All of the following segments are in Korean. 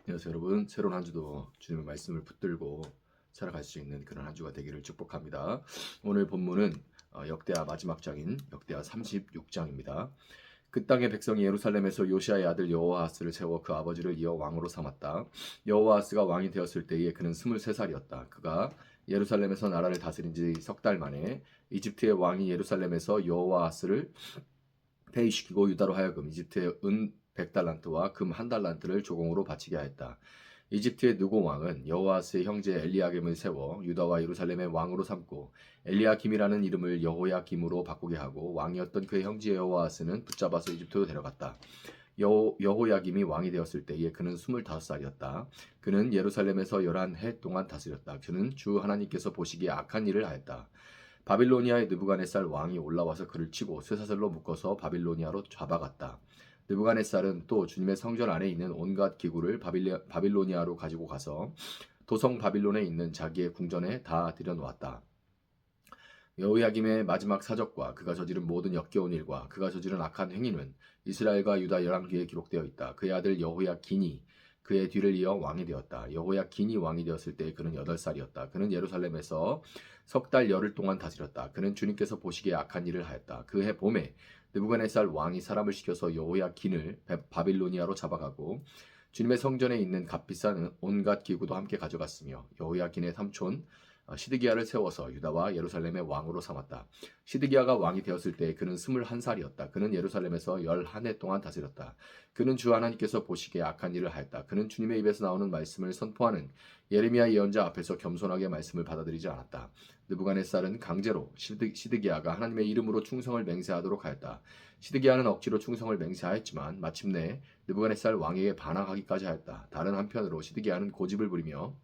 안녕하세요 여러분. 새로운 한 주도 주님의 말씀을 붙들고 살아갈 수 있는 그런 한 주가 되기를 축복합니다. 오늘 본문은 역대하 마지막 장인 역대하 36장입니다. 그 땅의 백성이 예루살렘에서 요시아의 아들 여호아하스를 세워 그 아버지를 이어 왕으로 삼았다. 여호아하스가 왕이 되었을 때에 그는 23살이었다. 그가 예루살렘에서 나라를 다스린 지 석 달 만에 이집트의 왕이 예루살렘에서 여호아하스를 폐위시키고 유다로 하여금 이집트의 은 100달란트와 금 1달란트를 조공으로 바치게 하였다. 이집트의 느고 왕은 여호아스의 형제 엘리야김을 세워 유다와 예루살렘의 왕으로 삼고 엘리야김이라는 이름을 여호야김으로 바꾸게 하고 왕이었던 그의 형제 여호아스는 붙잡아서 이집트로 데려갔다. 여호야김이 왕이 되었을 때에 그는 25살이었다. 그는 예루살렘에서 11해 동안 다스렸다. 그는 주 하나님께서 보시기에 악한 일을 하였다. 바빌로니아의 느부갓네살 왕이 올라와서 그를 치고 쇠사슬로 묶어서 바빌로니아로 잡아갔다. 느부갓네살은 또 주님의 성전 안에 있는 온갖 기구를 바빌로니아로 가지고 가서 도성 바빌론에 있는 자기의 궁전에 다 들여놓았다. 여호야김의 마지막 사적과 그가 저지른 모든 역겨운 일과 그가 저지른 악한 행위는 이스라엘과 유다 열왕기에 기록되어 있다. 그의 아들 여호야긴이 그의 뒤를 이어 왕이 되었다. 여호야긴이 왕이 되었을 때 그는 8살이었다. 그는 예루살렘에서 석 달 열흘 동안 다스렸다. 그는 주님께서 보시기에 악한 일을 하였다. 그 해 봄에 느부갓네살 왕이 사람을 시켜서 여호야긴을 바빌로니아로 잡아가고 주님의 성전에 있는 값비싼 온갖 기구도 함께 가져갔으며 여호야긴의 삼촌 시드기야를 세워서 유다와 예루살렘의 왕으로 삼았다. 시드기야가 왕이 되었을 때 그는 21살이었다. 그는 예루살렘에서 11해 동안 다스렸다. 그는 주 하나님께서 보시기에 악한 일을 하였다. 그는 주님의 입에서 나오는 말씀을 선포하는 예레미야 예언자 앞에서 겸손하게 말씀을 받아들이지 않았다. 느부갓네살은 강제로 시드기야가 하나님의 이름으로 충성을 맹세하도록 하였다. 시드기야는 억지로 충성을 맹세하였지만 마침내 느부갓네살 왕에게 반항하기까지 하였다. 다른 한편으로 시드기야는 고집을 부리며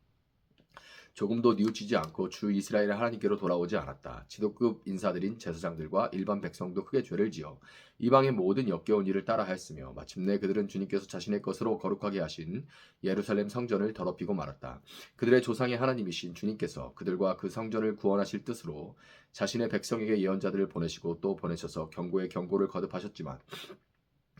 조금도 뉘우치지 않고 주 이스라엘의 하나님께로 돌아오지 않았다. 지도급 인사들인 제사장들과 일반 백성도 크게 죄를 지어 이방의 모든 역겨운 일을 따라하였으며 마침내 그들은 주님께서 자신의 것으로 거룩하게 하신 예루살렘 성전을 더럽히고 말았다. 그들의 조상의 하나님이신 주님께서 그들과 그 성전을 구원하실 뜻으로 자신의 백성에게 예언자들을 보내시고 또 보내셔서 경고의 경고를 거듭하셨지만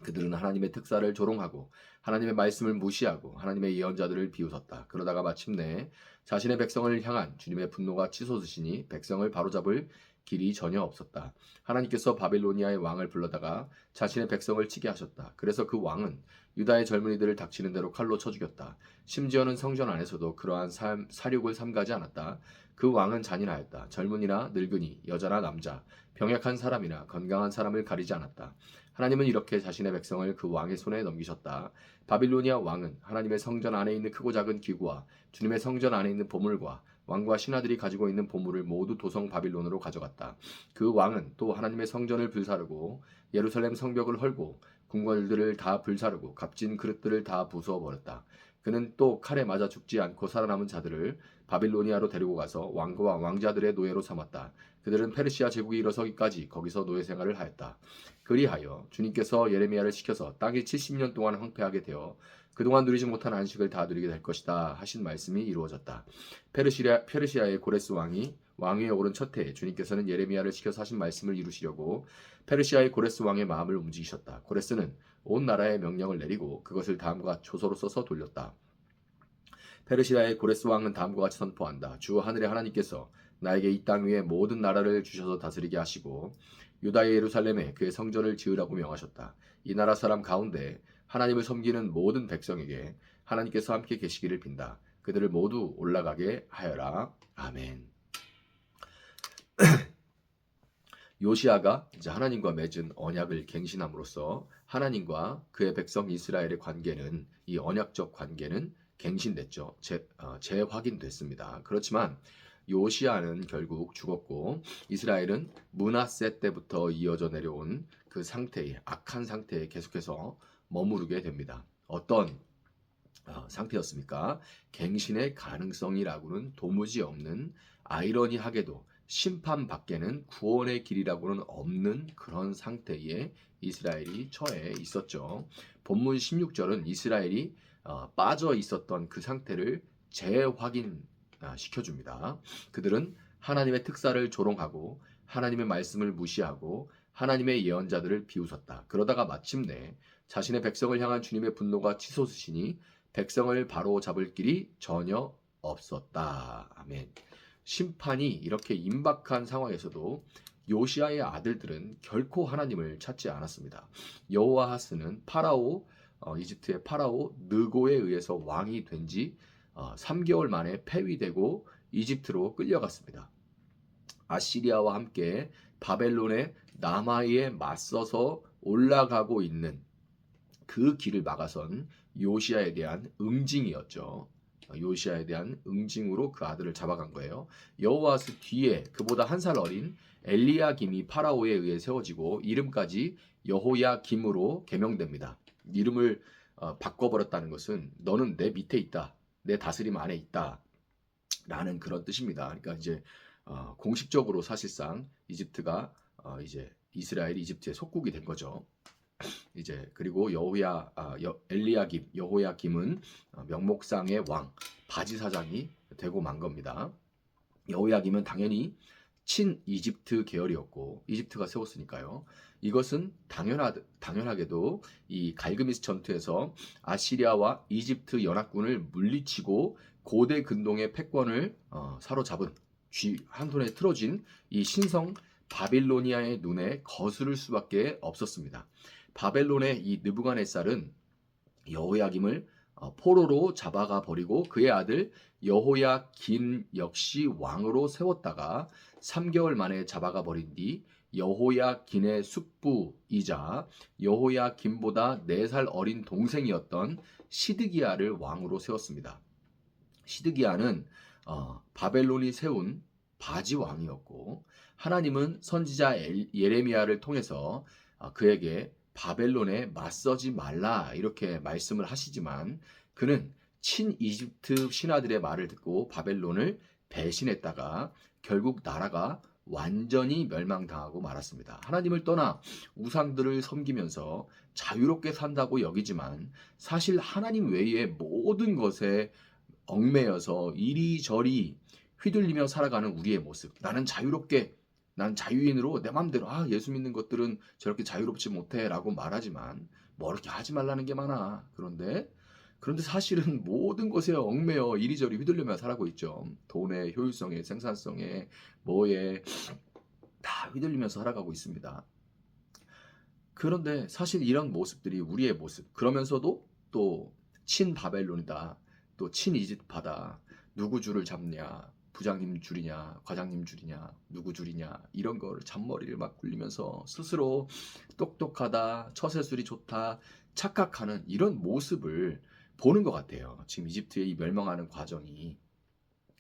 그들은 하나님의 특사를 조롱하고 하나님의 말씀을 무시하고 하나님의 예언자들을 비웃었다. 그러다가 마침내 자신의 백성을 향한 주님의 분노가 치솟으시니 백성을 바로잡을 길이 전혀 없었다. 하나님께서 바빌로니아의 왕을 불러다가 자신의 백성을 치게 하셨다. 그래서 그 왕은 유다의 젊은이들을 닥치는 대로 칼로 쳐 죽였다. 심지어는 성전 안에서도 그러한 사륙을 삼가지 않았다. 그 왕은 잔인하였다. 젊은이나 늙은이, 여자나 남자, 병약한 사람이나 건강한 사람을 가리지 않았다. 하나님은 이렇게 자신의 백성을 그 왕의 손에 넘기셨다. 바빌로니아 왕은 하나님의 성전 안에 있는 크고 작은 기구와 주님의 성전 안에 있는 보물과 왕과 신하들이 가지고 있는 보물을 모두 도성 바빌론으로 가져갔다. 그 왕은 또 하나님의 성전을 불사르고 예루살렘 성벽을 헐고 궁궐들을 다 불사르고 값진 그릇들을 다 부수어 버렸다. 그는 또 칼에 맞아 죽지 않고 살아남은 자들을 바빌로니아로 데리고 가서 왕과 왕자들의 노예로 삼았다. 그들은 페르시아 제국이 일어서기까지 거기서 노예 생활을 하였다. 그리하여 주님께서 예레미야를 시켜서 땅이 70년 동안 황폐하게 되어 그동안 누리지 못한 안식을 다 누리게 될 것이다 하신 말씀이 이루어졌다. 페르시아의 고레스 왕이 왕위에 오른 첫 해에 주님께서는 예레미야를 시켜서 하신 말씀을 이루시려고 페르시아의 고레스 왕의 마음을 움직이셨다. 고레스는 온 나라에 명령을 내리고 그것을 다음과 조서로 써서 돌렸다. 페르시아의 고레스 왕은 다음과 같이 선포한다. 주 하늘의 하나님께서 나에게 이 땅 위에 모든 나라를 주셔서 다스리게 하시고 유다의 예루살렘에 그의 성전을 지으라고 명하셨다. 이 나라 사람 가운데 하나님을 섬기는 모든 백성에게 하나님께서 함께 계시기를 빈다. 그들을 모두 올라가게 하여라. 아멘. 요시아가 이제 하나님과 맺은 언약을 갱신함으로써 하나님과 그의 백성 이스라엘의 관계는 이 언약적 관계는 갱신됐죠. 재확인됐습니다. 그렇지만 요시아는 결국 죽었고 이스라엘은 므낫세 때부터 이어져 내려온 그 상태에 악한 상태에 계속해서 머무르게 됩니다. 어떤 상태였습니까? 갱신의 가능성이라고는 도무지 없는 아이러니하게도 심판밖에는 구원의 길이라고는 없는 그런 상태에 이스라엘이 처해 있었죠. 본문 16절은 이스라엘이 빠져 있었던 그 상태를 재확인 시켜줍니다. 그들은 하나님의 특사를 조롱하고 하나님의 말씀을 무시하고 하나님의 예언자들을 비웃었다. 그러다가 마침내 자신의 백성을 향한 주님의 분노가 치솟으시니 백성을 바로 잡을 길이 전혀 없었다. 아멘. 심판이 이렇게 임박한 상황에서도 요시아의 아들들은 결코 하나님을 찾지 않았습니다. 여호아하스는 이집트의 파라오 느고에 의해서 왕이 된 지 3개월 만에 폐위되고 이집트로 끌려갔습니다. 아시리아와 함께 바벨론의 남하에 맞서서 올라가고 있는 그 길을 막아선 요시아에 대한 응징이었죠. 요시아에 대한 응징으로 그 아들을 잡아간 거예요. 여호아스 뒤에 그보다 한 살 어린 엘리야김이 파라오에 의해 세워지고 이름까지 여호야김으로 개명됩니다. 이름을 바꿔버렸다는 것은 너는 내 밑에 있다, 내 다스림 안에 있다 라는 그런 뜻입니다. 그러니까 이제 공식적으로 사실상 이집트가 이제 이스라엘이 이집트의 속국이 된 거죠. 이제 그리고 엘리야김, 여호야김은 명목상의 왕, 바지사장이 되고 만 겁니다. 여호야김은 당연히 친 이집트 계열이었고 이집트가 세웠으니까요. 이것은 당연하게도 이 갈그미스 전투에서 아시리아와 이집트 연합군을 물리치고 고대 근동의 패권을 사로잡은 한 손에 틀어진 이 신성 바빌로니아의 눈에 거스를 수밖에 없었습니다. 바벨론의 이 느부갓네살은 여호야김을 포로로 잡아가 버리고 그의 아들 여호야긴 역시 왕으로 세웠다가 3개월 만에 잡아가 버린 뒤 여호야긴의 숙부이자 여호야김보다 4살 어린 동생이었던 시드기야를 왕으로 세웠습니다. 시드기야는 바벨론이 세운 바지 왕이었고 하나님은 선지자 예레미야를 통해서 그에게 바벨론에 맞서지 말라 이렇게 말씀을 하시지만 그는 친이집트 신하들의 말을 듣고 바벨론을 배신했다가 결국 나라가 완전히 멸망당하고 말았습니다. 하나님을 떠나 우상들을 섬기면서 자유롭게 산다고 여기지만 사실 하나님 외의 모든 것에 얽매여서 이리저리 휘둘리며 살아가는 우리의 모습. 난 자유인으로 내 맘대로 예수 믿는 것들은 저렇게 자유롭지 못해 라고 말하지만 뭐 이렇게 하지 말라는 게 많아. 그런데 사실은 모든 것에 얽매여 이리저리 휘둘리며 살아가고 있죠. 돈에, 효율성에, 생산성에, 뭐에 다 휘둘리면서 살아가고 있습니다. 그런데 사실 이런 모습들이 우리의 모습. 그러면서도 또 친바벨론이다. 또 친이집트다. 누구 줄을 잡냐. 부장님 줄이냐, 과장님 줄이냐, 누구 줄이냐 이런 거를 잔머리를 막 굴리면서 스스로 똑똑하다, 처세술이 좋다, 착각하는 이런 모습을 보는 것 같아요. 지금 이집트의 이 멸망하는 과정이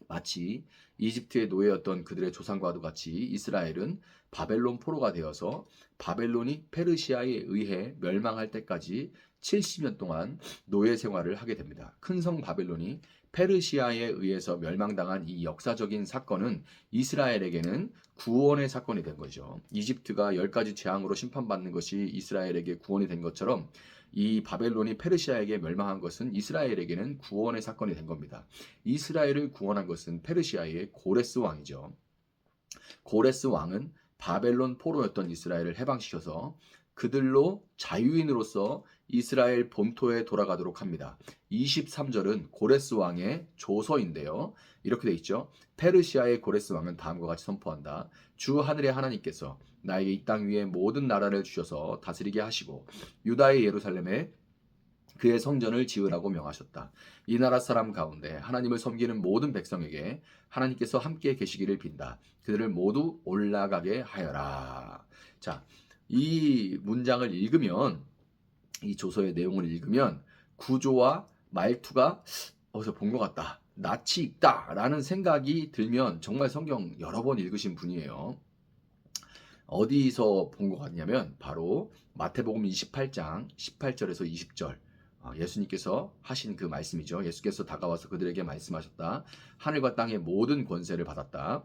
마치 이집트의 노예였던 그들의 조상과도 같이 이스라엘은 바벨론 포로가 되어서 바벨론이 페르시아에 의해 멸망할 때까지 70년 동안 노예 생활을 하게 됩니다. 큰 성 바벨론이 페르시아에 의해서 멸망당한 이 역사적인 사건은 이스라엘에게는 구원의 사건이 된 거죠. 이집트가 10가지 재앙으로 심판받는 것이 이스라엘에게 구원이 된 것처럼 이 바벨론이 페르시아에게 멸망한 것은 이스라엘에게는 구원의 사건이 된 겁니다. 이스라엘을 구원한 것은 페르시아의 고레스 왕이죠. 고레스 왕은 바벨론 포로였던 이스라엘을 해방시켜서 그들로 자유인으로서 이스라엘 본토에 돌아가도록 합니다. 23절은 고레스 왕의 조서인데요. 이렇게 돼 있죠. 페르시아의 고레스 왕은 다음과 같이 선포한다. 주 하늘의 하나님께서 나에게 이 땅 위에 모든 나라를 주셔서 다스리게 하시고 유다의 예루살렘에 그의 성전을 지으라고 명하셨다. 이 나라 사람 가운데 하나님을 섬기는 모든 백성에게 하나님께서 함께 계시기를 빈다. 그들을 모두 올라가게 하여라. 자, 이 문장을 읽으면 이 조서의 내용을 읽으면 구조와 말투가 어디서 본 것 같다. 낯이 익다 라는 생각이 들면 정말 성경 여러 번 읽으신 분이에요. 어디서 본 것 같냐면 바로 마태복음 28장 18절에서 20절 예수님께서 하신 그 말씀이죠. 예수께서 다가와서 그들에게 말씀하셨다. 하늘과 땅의 모든 권세를 받았다.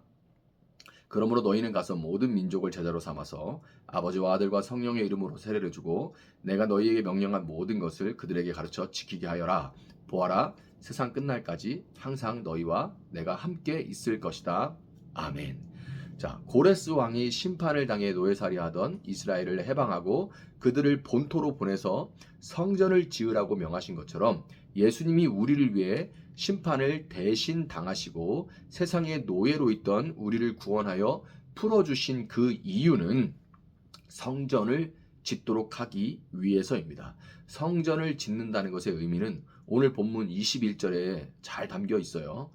그러므로 너희는 가서 모든 민족을 제자로 삼아서 아버지와 아들과 성령의 이름으로 세례를 주고 내가 너희에게 명령한 모든 것을 그들에게 가르쳐 지키게 하여라. 보아라, 세상 끝날까지 항상 너희와 내가 함께 있을 것이다. 아멘. 자, 고레스 왕이 심판을 당해 노예살이하던 이스라엘을 해방하고 그들을 본토로 보내서 성전을 지으라고 명하신 것처럼 예수님이 우리를 위해 심판을 대신 당하시고 세상의 노예로 있던 우리를 구원하여 풀어주신 그 이유는 성전을 짓도록 하기 위해서입니다. 성전을 짓는다는 것의 의미는 오늘 본문 21절에 잘 담겨 있어요.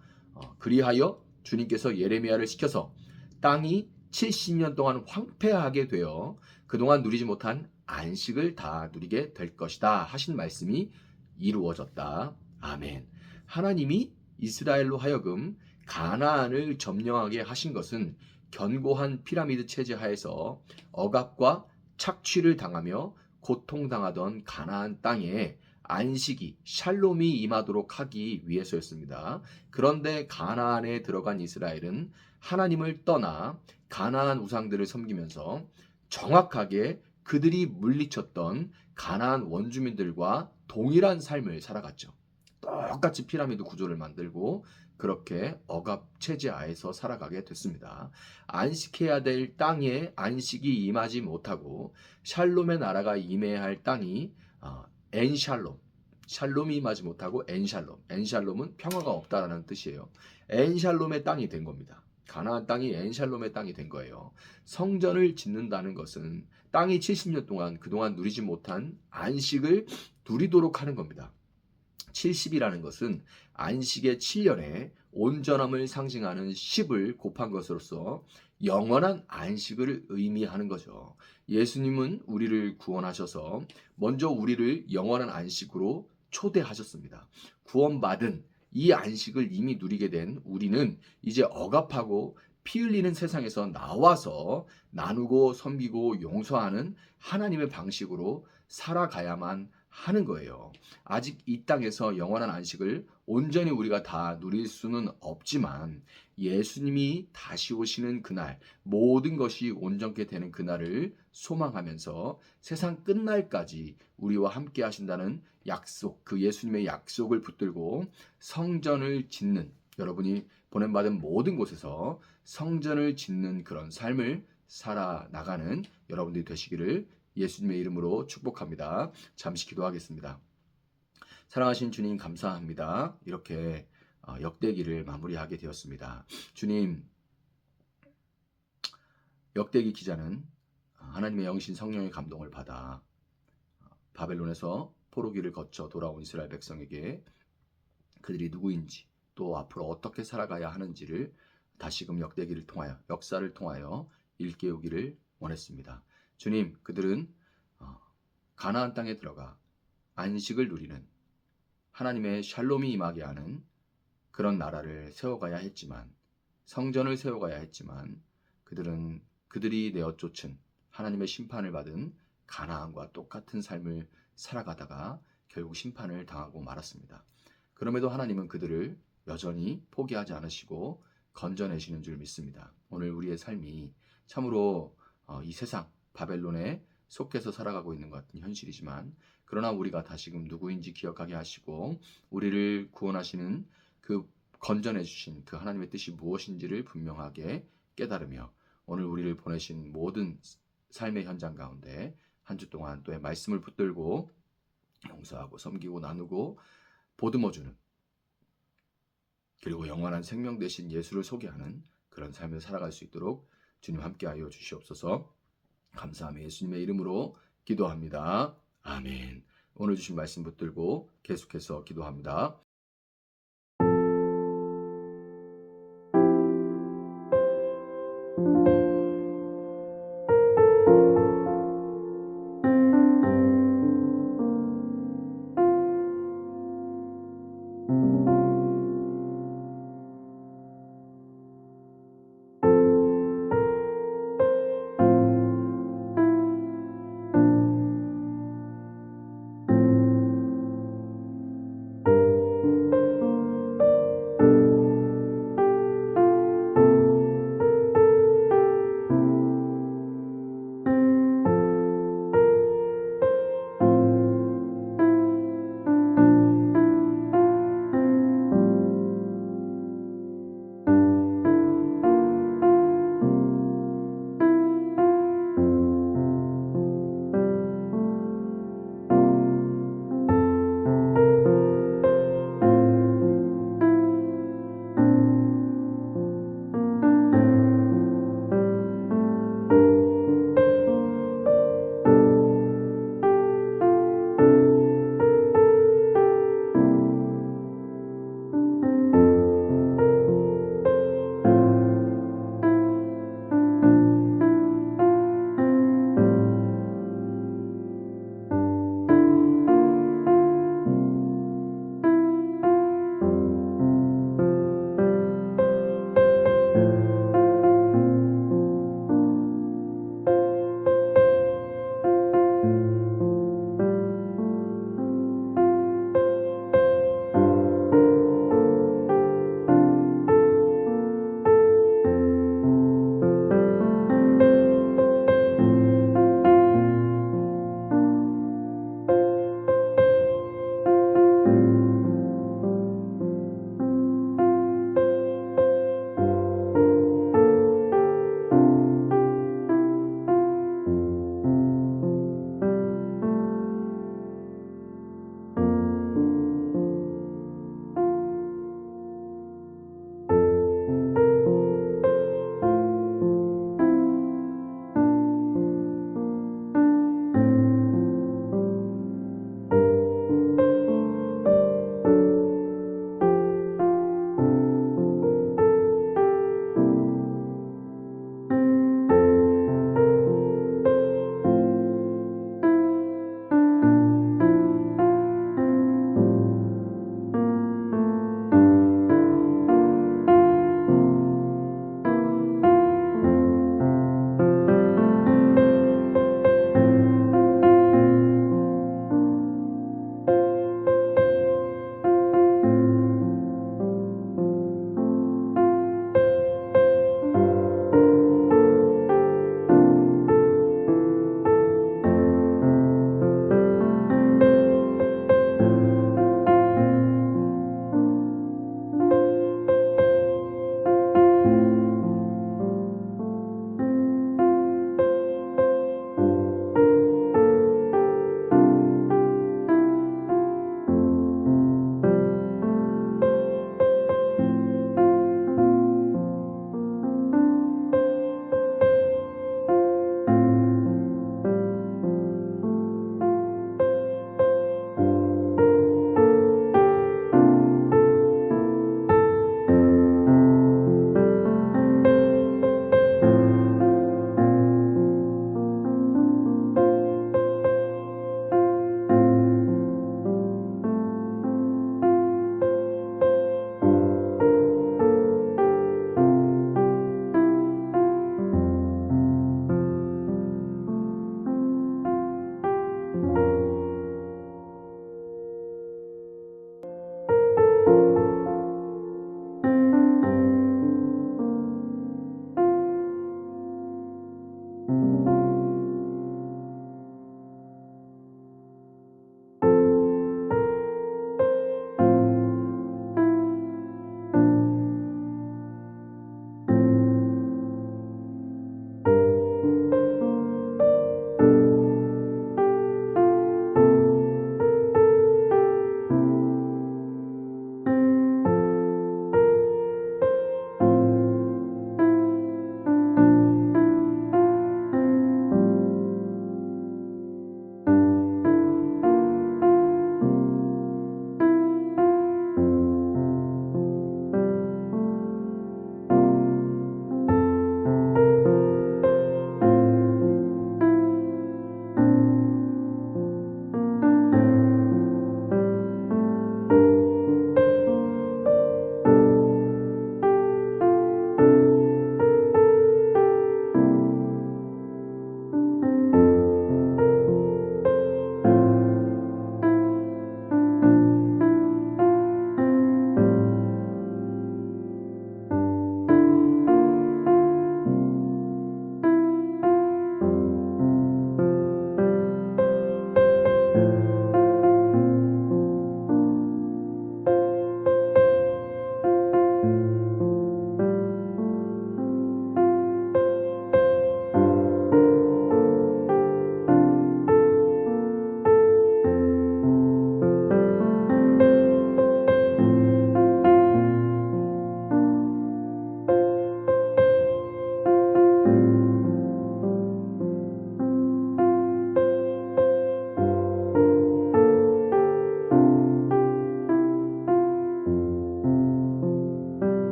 그리하여 주님께서 예레미야를 시켜서 땅이 70년 동안 황폐하게 되어 그동안 누리지 못한 안식을 다 누리게 될 것이다 하신 말씀이 이루어졌다. 아멘. 하나님이 이스라엘로 하여금 가나안을 점령하게 하신 것은 견고한 피라미드 체제 하에서 억압과 착취를 당하며 고통당하던 가나안 땅에 안식이 샬롬이 임하도록 하기 위해서였습니다. 그런데 가나안에 들어간 이스라엘은 하나님을 떠나 가나안 우상들을 섬기면서 정확하게 그들이 물리쳤던 가나안 원주민들과 동일한 삶을 살아갔죠. 똑같이 피라미드 구조를 만들고 그렇게 억압 체제 하에서 살아가게 됐습니다. 안식해야 될 땅에 안식이 임하지 못하고 샬롬의 나라가 임해야 할 땅이 엔샬롬, 샬롬이 임하지 못하고 엔샬롬은 평화가 없다라는 뜻이에요. 엔샬롬의 땅이 된 겁니다. 가나안 땅이 엔샬롬의 땅이 된 거예요. 성전을 짓는다는 것은 땅이 70년 동안 그동안 누리지 못한 안식을 누리도록 하는 겁니다. 70이라는 것은 안식의 7년에 온전함을 상징하는 10을 곱한 것으로서 영원한 안식을 의미하는 거죠. 예수님은 우리를 구원하셔서 먼저 우리를 영원한 안식으로 초대하셨습니다. 구원받은 이 안식을 이미 누리게 된 우리는 이제 억압하고 피 흘리는 세상에서 나와서 나누고 섬기고 용서하는 하나님의 방식으로 살아가야만 하는 거예요. 아직 이 땅에서 영원한 안식을 온전히 우리가 다 누릴 수는 없지만 예수님이 다시 오시는 그날, 모든 것이 온전케 되는 그날을 소망하면서 세상 끝날까지 우리와 함께 하신다는 약속, 그 예수님의 약속을 붙들고 성전을 짓는, 여러분이 보냄받은 모든 곳에서 성전을 짓는 그런 삶을 살아나가는 여러분들이 되시기를 예수님의 이름으로 축복합니다. 잠시 기도하겠습니다. 사랑하신 주님 감사합니다. 이렇게 역대기를 마무리하게 되었습니다. 주님, 역대기 기자는 하나님의 영신 성령의 감동을 받아 바벨론에서 포로기를 거쳐 돌아온 이스라엘 백성에게 그들이 누구인지 또 앞으로 어떻게 살아가야 하는지를 다시금 역대기를 통하여 역사를 통하여 일깨우기를 원했습니다. 주님, 그들은 가나안 땅에 들어가 안식을 누리는 하나님의 샬롬이 임하게 하는 그런 나라를 세워가야 했지만, 성전을 세워가야 했지만 그들은 그들이 내어 쫓은 하나님의 심판을 받은 가나안과 똑같은 삶을 살아가다가 결국 심판을 당하고 말았습니다. 그럼에도 하나님은 그들을 여전히 포기하지 않으시고 건져내시는 줄 믿습니다. 오늘 우리의 삶이 참으로 이 세상 바벨론에 속해서 살아가고 있는 것 같은 현실이지만, 그러나 우리가 다시금 누구인지 기억하게 하시고 우리를 구원하시는 그 건져내 주신 그 하나님의 뜻이 무엇인지를 분명하게 깨달으며 오늘 우리를 보내신 모든 삶의 현장 가운데 한 주 동안 또의 말씀을 붙들고 용서하고 섬기고 나누고 보듬어주는, 그리고 영원한 생명 되신 예수를 소개하는 그런 삶을 살아갈 수 있도록 주님 함께하여 주시옵소서. 감사하며 예수님의 이름으로 기도합니다. 아멘. 오늘 주신 말씀 붙들고 계속해서 기도합니다.